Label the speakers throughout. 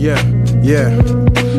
Speaker 1: Yeah.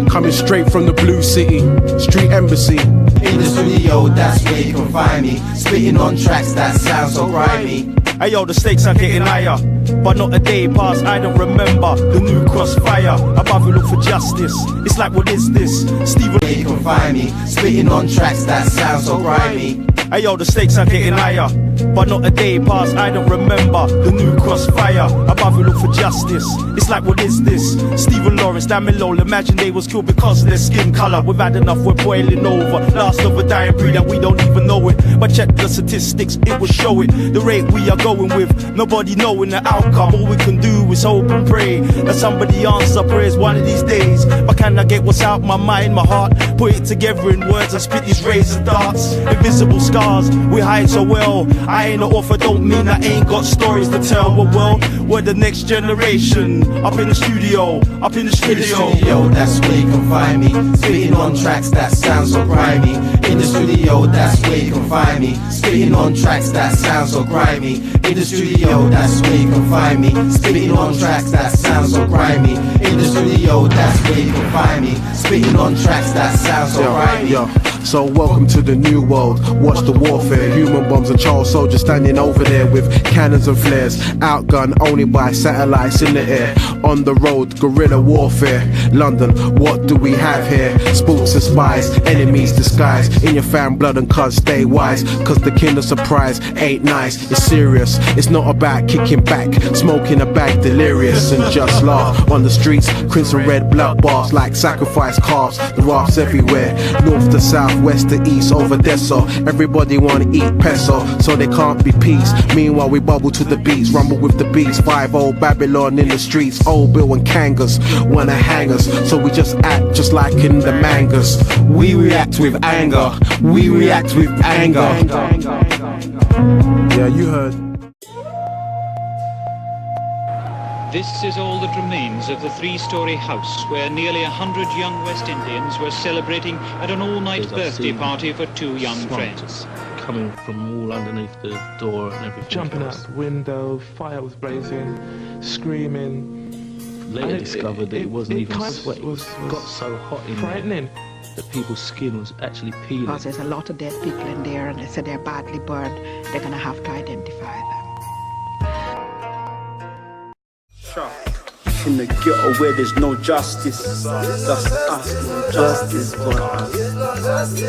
Speaker 1: Coming straight from the Blue City, Street Embassy.
Speaker 2: In the studio, that's where you can find me. Spitting on tracks that sound so grimy.
Speaker 3: Hey yo, the stakes are getting higher, but not a day past, I don't remember the new crossfire. Above we look for justice, it's like what is this? Stephen,
Speaker 2: where you can find me. Spitting on tracks that sound so grimy.
Speaker 3: Hey yo, the stakes are getting higher, but not a day past, I don't remember the new crossfire. Above we look for justice, it's like what is this? Stephen Lawrence, damn it lol, imagine they was killed because of their skin colour. We've had enough, we're boiling over. Last of a dying breed and we don't even know it. But check the statistics, it will show it. The rate we are going with, nobody knowing the outcome. All we can do is hope and pray that somebody answer prayers one of these days. But can I get what's out my mind, my heart? Put it together in words and spit these razor darts. Invisible scars, we hide so well. I ain't an author, don't mean I ain't got stories to tell. But well, we're the next generation. Up in the studio, up in the studio.
Speaker 2: In the studio, that's where you can find me. Spitting on tracks that sound so grimy. In the studio, that's where you can find me. Spitting on tracks that sound so grimy. In the studio, that's where you can find me. Spitting on tracks that sound so grimy. In the studio, that's where you can find me. Spitting on tracks that sound so grimy.
Speaker 1: So welcome to the new world. Watch the warfare. Human bombs and child soldiers standing over there with cannons and flares. Outgunned only by satellites in the air. On the road, guerrilla warfare. London, what do we have here? Spooks and spies, enemies disguised. In your fan blood and cuz stay wise. Cause the king of surprise ain't nice. It's serious, it's not about kicking back. Smoking a bag, delirious and just laugh. On the streets, crimson red blood bars like sacrifice calves. The rafts everywhere, north to south, west to east, over Deso. Everybody wanna eat peso, so they can't be peace. Meanwhile we bubble to the beats, rumble with the beats. 5-0 Babylon in the streets, old Bill and Kangas wanna hang us, so we just act just like in the mangas. We react with anger, we react with anger. Yeah, you heard.
Speaker 4: This is all that remains of the three-story house where nearly 100 young West Indians were celebrating at an all-night birthday party for two young friends.
Speaker 5: Coming from all underneath the door and everything.
Speaker 6: Jumping out the window, fire was blazing, screaming.
Speaker 5: Later discovered that it wasn't even sweat. It got so hot in
Speaker 6: frightening.
Speaker 5: there that people's skin was actually peeling.
Speaker 7: Because there's a lot of dead people in there and they said they're badly burned. They're going to have to identify them.
Speaker 3: In the ghetto where there's no justice, just us, no justice for us.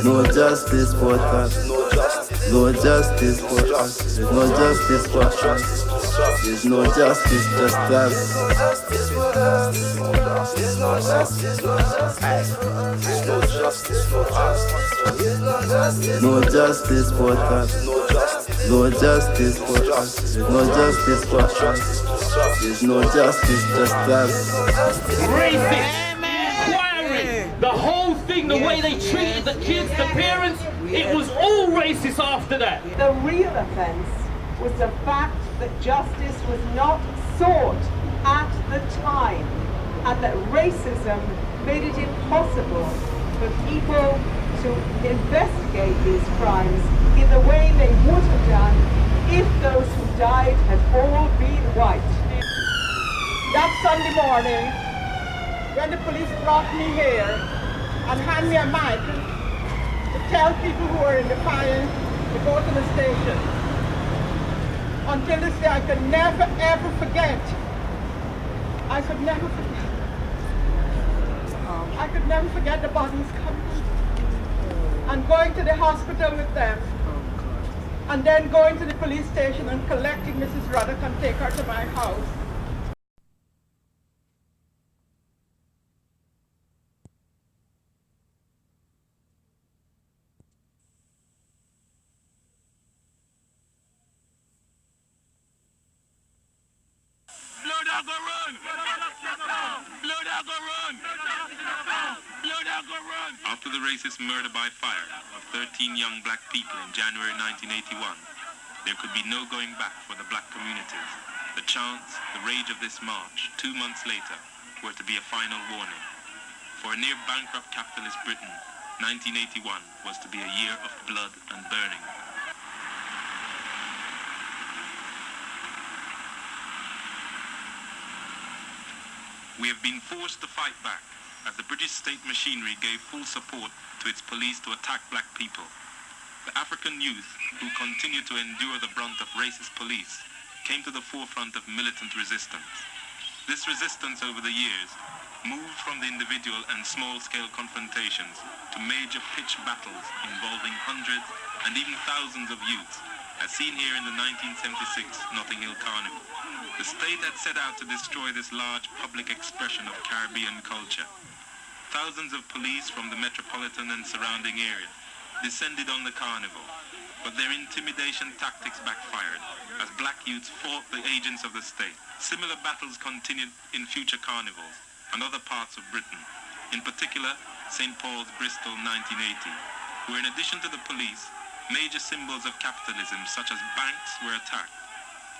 Speaker 2: No justice for us. No justice for us. There's no justice for us. There's no justice, just us. No justice for us. No justice for us. No justice for us. No justice for us. There's no justice, just us.
Speaker 8: Racist, quarry, the whole thing, the way they treated the kids, the parents, it was all racist after that.
Speaker 9: The real offence was the fact that justice was not sought at the time, and that racism made it impossible for people to investigate these crimes in the way they would have done if those who died had all been white. That Sunday morning, when the police brought me here and handed me a mic to tell people who were in the fire to go to the station, until this day I could never ever forget. I could never forget. I could never forget the bodies coming and going to the hospital with them. And then going to the police station and collecting Mrs. Ruddock and take her to my house.
Speaker 8: Blood I go run! Blood I go run! Blood I go run!
Speaker 10: After the racist murder by fire of 13 young black people in January 1981, there could be no going back for the black communities. The chants, the rage of this march, 2 months later, were to be a final warning. For a near-bankrupt capitalist Britain, 1981 was to be a year of blood and burning. We have been forced to fight back, as the British state machinery gave full support to its police to attack black people. The African youth, who continued to endure the brunt of racist police, came to the forefront of militant resistance. This resistance over the years moved from the individual and small-scale confrontations to major pitched battles involving hundreds and even thousands of youths, as seen here in the 1976 Notting Hill Carnival. The state had set out to destroy this large public expression of Caribbean culture. Thousands of police from the metropolitan and surrounding area descended on the carnival, but their intimidation tactics backfired as black youths fought the agents of the state. Similar battles continued in future carnivals and other parts of Britain, in particular St. Paul's, Bristol, 1980, where in addition to the police, major symbols of capitalism such as banks were attacked,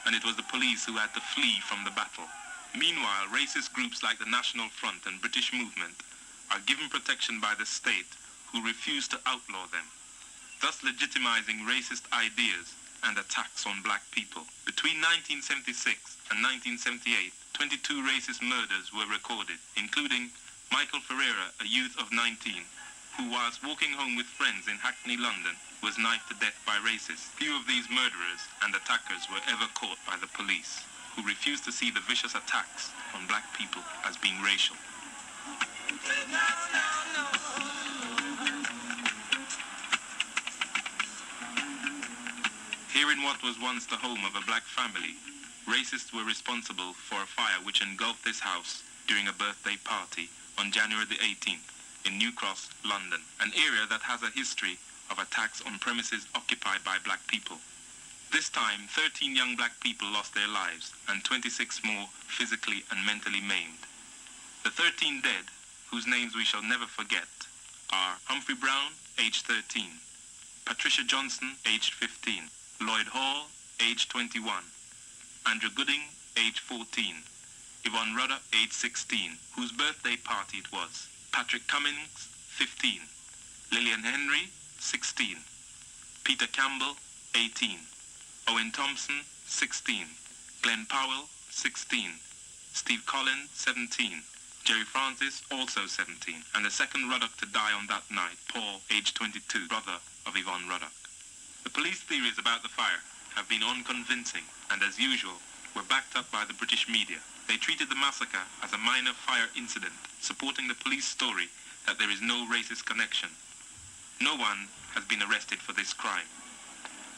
Speaker 10: and it was the police who had to flee from the battle. Meanwhile, racist groups like the National Front and British Movement are given protection by the state, who refuse to outlaw them, thus legitimizing racist ideas and attacks on black people. Between 1976 and 1978, 22 racist murders were recorded, including Michael Ferreira, a youth of 19, who whilst walking home with friends in Hackney, London, was knifed to death by racists. Few of these murderers and attackers were ever caught by the police, who refused to see the vicious attacks on black people as being racial. Here in what was once the home of a black family, racists were responsible for a fire which engulfed this house during a birthday party on January the 18th in New Cross, London, an area that has a history of attacks on premises occupied by black people. This time, 13 young black people lost their lives and 26 more physically and mentally maimed. The 13 dead, whose names we shall never forget, are Humphrey Brown, aged 13, Patricia Johnson, aged 15, Lloyd Hall, aged 21, Andrew Gooding, aged 14, Yvonne Rudder, aged 16, whose birthday party it was, Patrick Cummings, 15, Lillian Henry, 16, Peter Campbell, 18, Owen Thompson, 16, Glenn Powell, 16, Steve Collins, 17, Jerry Francis, also 17, and the second Ruddock to die on that night, Paul, aged 22, brother of Yvonne Ruddock. The police theories about the fire have been unconvincing and, as usual, were backed up by the British media. They treated the massacre as a minor fire incident, supporting the police story that there is no racist connection. No one has been arrested for this crime.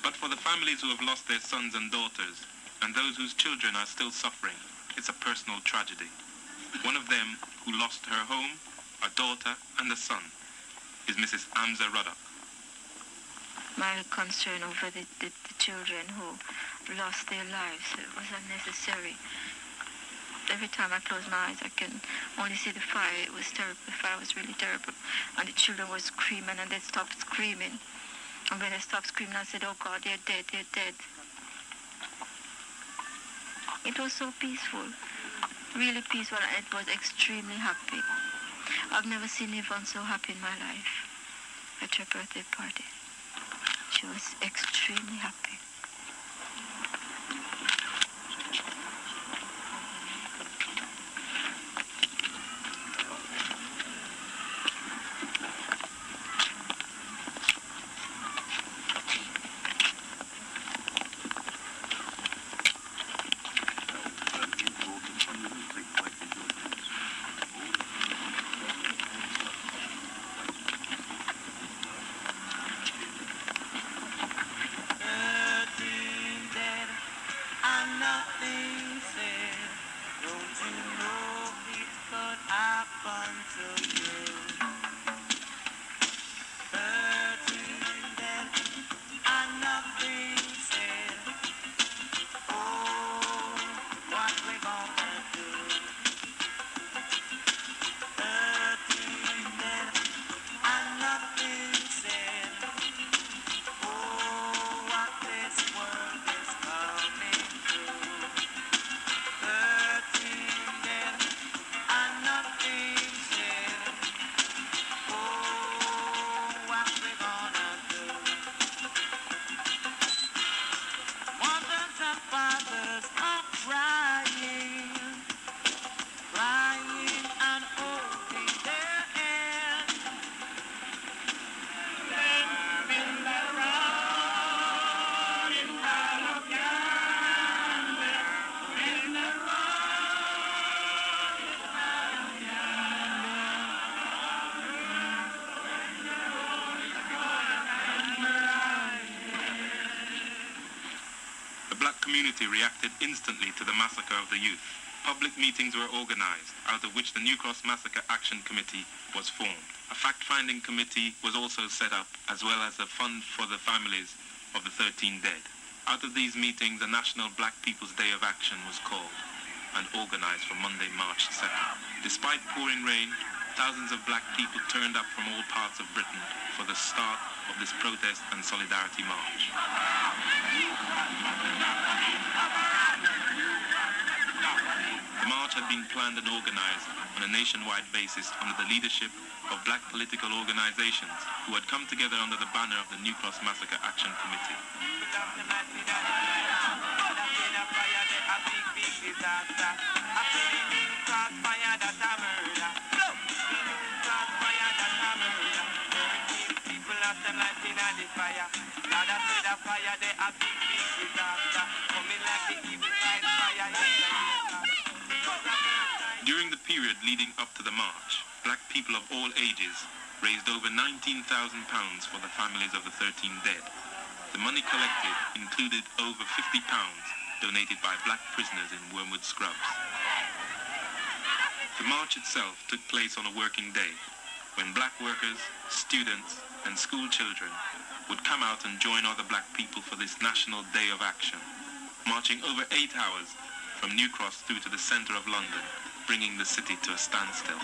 Speaker 10: But for the families who have lost their sons and daughters, and those whose children are still suffering, it's a personal tragedy. One of them, who lost her home, a daughter and a son, is Mrs. Amza Ruddock.
Speaker 11: My concern over the children who lost their lives, it was unnecessary. Every time I close my eyes, I can only see the fire. It was terrible. The fire was really terrible. And the children were screaming, and they stopped screaming. And when they stopped screaming, I said, oh God, they're dead, they're dead. It was so peaceful, really peaceful, and it was extremely happy. I've never seen Yvonne so happy in my life at her birthday party. She was extremely happy.
Speaker 10: community reacted instantly to the massacre of the youth. Public meetings were organized, out of which the New Cross Massacre Action Committee was formed. A fact-finding committee was also set up, as well as a fund for the families of the 13 dead. Out of these meetings, a National Black People's Day of Action was called and organized for Monday, March 2nd. Despite pouring rain, thousands of black people turned up from all parts of Britain for the start of this protest and solidarity march. The march had been planned and organized on a nationwide basis under the leadership of black political organizations who had come together under the banner of the New Cross Massacre Action Committee. During the period leading up to the march, black people of all ages raised over £19,000 for the families of the 13 dead. The money collected included over £50 donated by black prisoners in Wormwood Scrubs. The march itself took place on a working day, when black workers, students, and school children would come out and join other black people for this National Day of Action, marching over 8 hours from New Cross through to the centre of London, bringing the city to a standstill.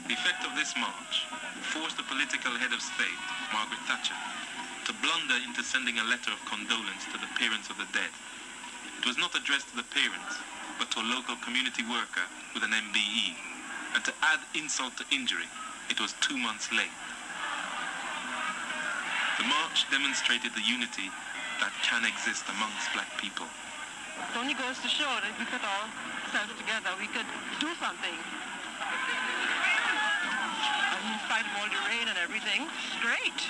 Speaker 10: The effect of this march forced the political head of state, Margaret Thatcher, to blunder into sending a letter of condolence to the parents of the dead. It was not addressed to the parents, but to a local community worker with an MBE. And to add insult to injury, it was 2 months late. The march demonstrated the unity that can exist amongst black people.
Speaker 12: It only goes to show that if we put ourselves together, we could do something. And in spite of all the rain and everything, it's great.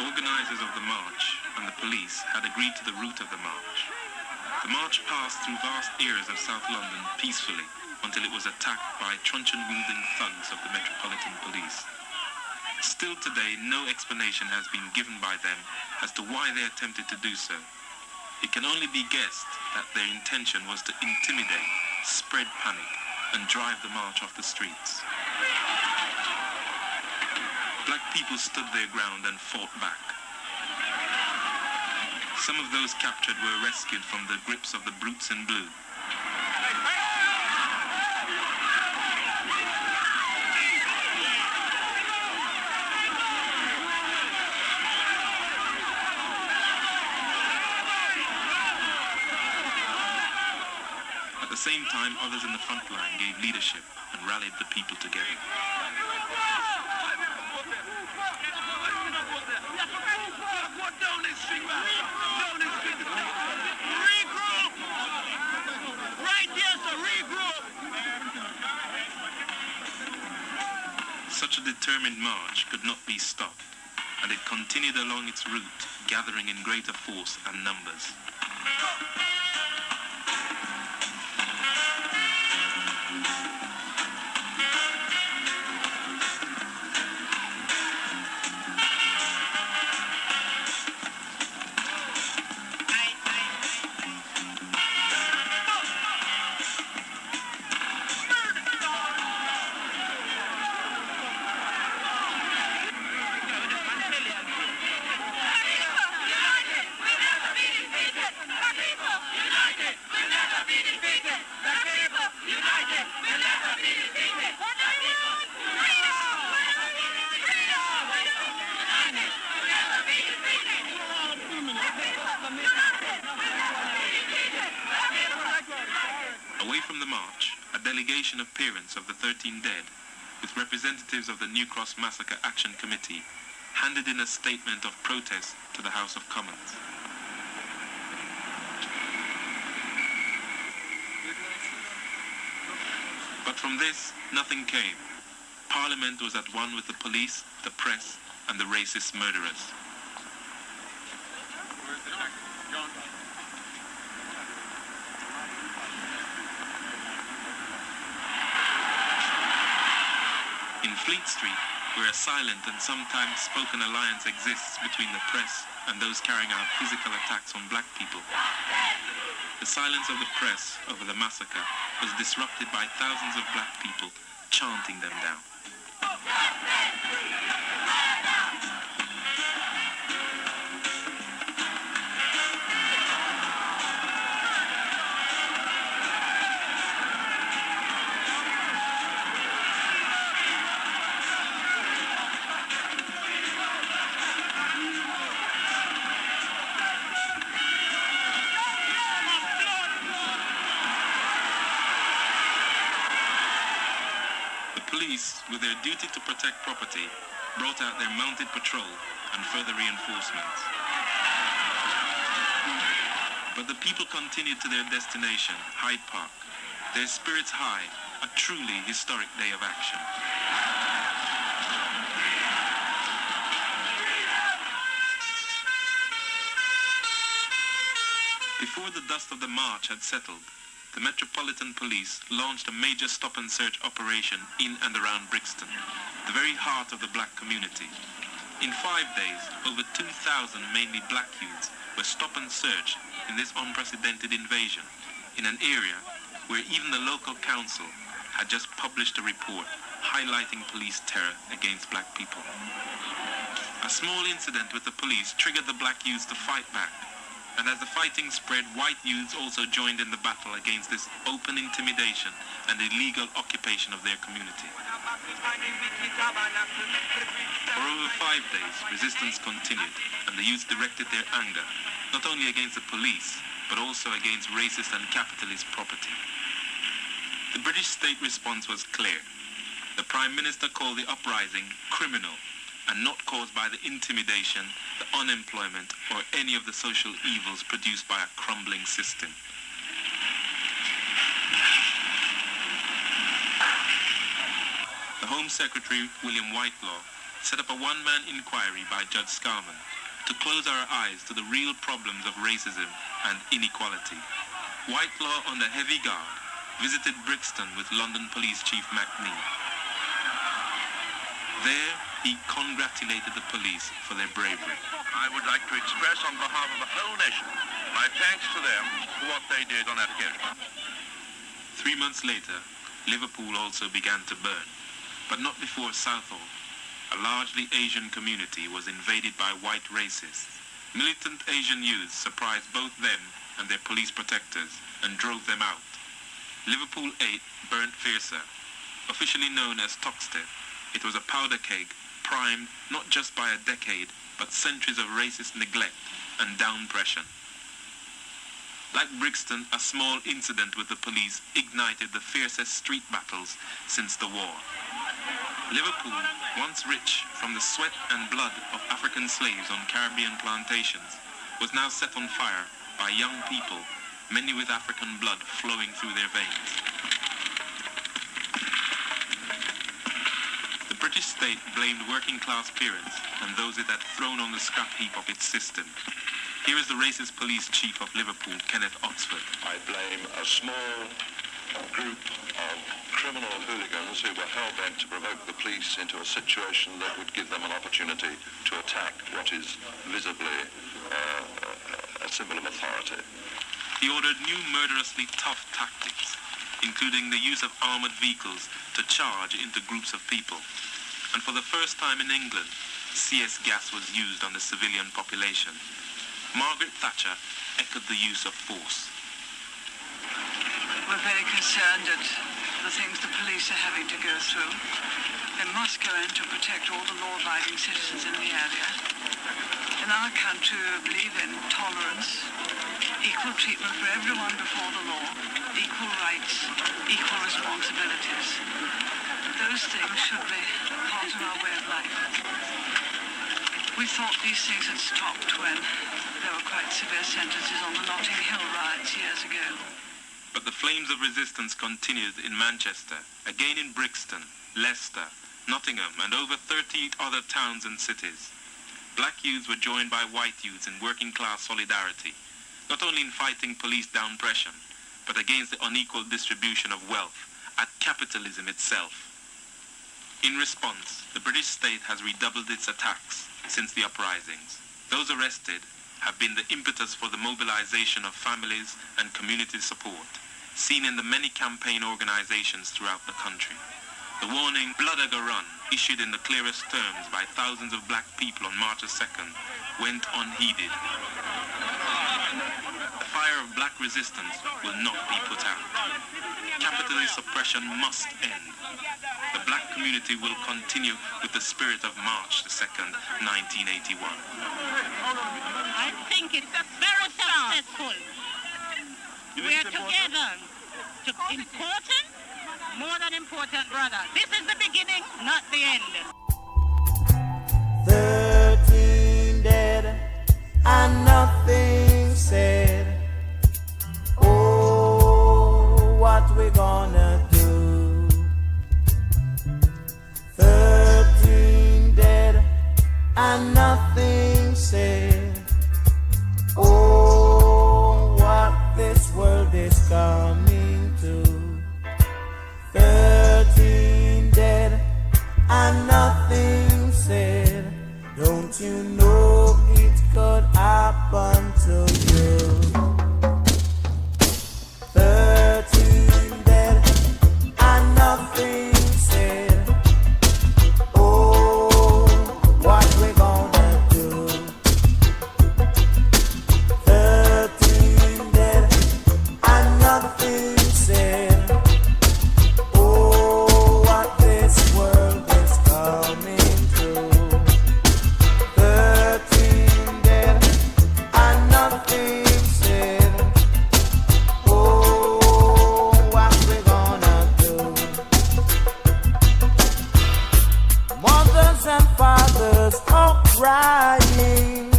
Speaker 10: Organizers of the march and the police had agreed to the route of the march. The march passed through vast areas of South London peacefully until it was attacked by truncheon-wielding thugs of the Metropolitan Police. Still today, no explanation has been given by them as to why they attempted to do so. It can only be guessed that their intention was to intimidate, spread panic, and drive the march off the streets. Black people stood their ground and fought back. Some of those captured were rescued from the grips of the brutes in blue. At the same time, others in the front line gave leadership and rallied the people together. Such a determined march could not be stopped, and it continued along its route, gathering in greater force and numbers. Away from the march, a delegation of parents of the 13 dead, with representatives of the New Cross Massacre Action Committee, handed in a statement of protest to the House of Commons. But from this, nothing came. Parliament was at one with the police, the press, and the racist murderers. In Fleet Street, where a silent and sometimes spoken alliance exists between the press and those carrying out physical attacks on black people, the silence of the press over the massacre was disrupted by thousands of black people chanting them down. Police, with their duty to protect property, brought out their mounted patrol and further reinforcements. But the people continued to their destination, Hyde Park, their spirits high, a truly historic day of action. Before the dust of the march had settled, the Metropolitan Police launched a major stop-and-search operation in and around Brixton, the very heart of the black community. In 5 days, over 2,000 mainly black youths were stop-and-searched in this unprecedented invasion, in an area where even the local council had just published a report highlighting police terror against black people. A small incident with the police triggered the black youths to fight back, and as the fighting spread, white youths also joined in the battle against this open intimidation and illegal occupation of their community. For over 5 days, resistance continued, and the youths directed their anger not only against the police, but also against racist and capitalist property. The British state response was clear. The Prime Minister called the uprising criminal, and not caused by the intimidation, the unemployment, or any of the social evils produced by a crumbling system. The Home Secretary, William Whitelaw, set up a one-man inquiry by Judge Scarman to close our eyes to the real problems of racism and inequality. Whitelaw, under heavy guard, visited Brixton with London Police Chief McNee. There, he congratulated the police for their bravery.
Speaker 13: I would like to express on behalf of the whole nation my thanks to them for what they did on that occasion.
Speaker 10: 3 months later, Liverpool also began to burn, but not before Southall, a largely Asian community, was invaded by white racists. Militant Asian youths surprised both them and their police protectors and drove them out. Liverpool 8 burnt fiercer. Officially known as Toxteth, it was a powder keg primed not just by a decade, but centuries of racist neglect and down-pression. Like Brixton, a small incident with the police ignited the fiercest street battles since the war. Liverpool, once rich from the sweat and blood of African slaves on Caribbean plantations, was now set on fire by young people, many with African blood flowing through their veins. The British British state blamed working-class parents and those it had thrown on the scrap heap of its system. Here is the racist police chief of Liverpool, Kenneth Oxford.
Speaker 13: I blame a small group of criminal hooligans who were hell-bent to provoke the police into a situation that would give them an opportunity to attack what is visibly a symbol of authority.
Speaker 10: He ordered new murderously tough tactics, including the use of armored vehicles to charge into groups of people. And for the first time in England, CS gas was used on the civilian population. Margaret Thatcher echoed the use of force.
Speaker 12: We're very concerned at the things the police are having to go through. They must go in to protect all the law-abiding citizens in the area. In our country, we believe in tolerance, equal treatment for everyone before the law, equal rights, equal responsibilities. Those things should be part of our way of life. We thought these things had stopped when there were quite severe sentences on the Notting Hill riots years ago.
Speaker 10: But the flames of resistance continued in Manchester, again in Brixton, Leicester, Nottingham, and over 30 other towns and cities. Black youths were joined by white youths in working-class solidarity, not only in fighting police down-pression, but against the unequal distribution of wealth at capitalism itself. In response, the British state has redoubled its attacks since the uprisings. Those arrested have been the impetus for the mobilization of families and community support, seen in the many campaign organizations throughout the country. The warning, "Blood a go run," issued in the clearest terms by thousands of black people on March 2nd, went unheeded. The fire of black resistance will not be put out. Capitalist suppression must end. The black community will continue with the spirit of March 2nd, 1981.
Speaker 14: I think it's very successful. We're together. Important, more than important, brother. This is the beginning, not the end.
Speaker 2: 13 dead and nothing said. Oh, what we gonna do? 13 dead and nothing said. Oh, what this world is coming to. 13 dead and nothing said. Don't you know it could happen to you? 13 dead and nothing said. Oh, what we gonna do? 13 dead and nothing said. Oh, what this world is coming to. 13 dead and nothing said. Oh, what we gonna do? Mothers and fathers are crying,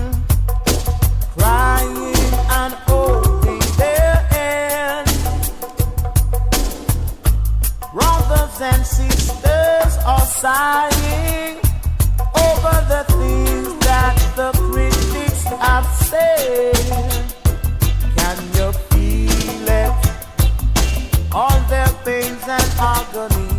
Speaker 2: crying and holding their head. Brothers and sisters are sighing over the things that the critics have said. Can you feel it? All their pains and agony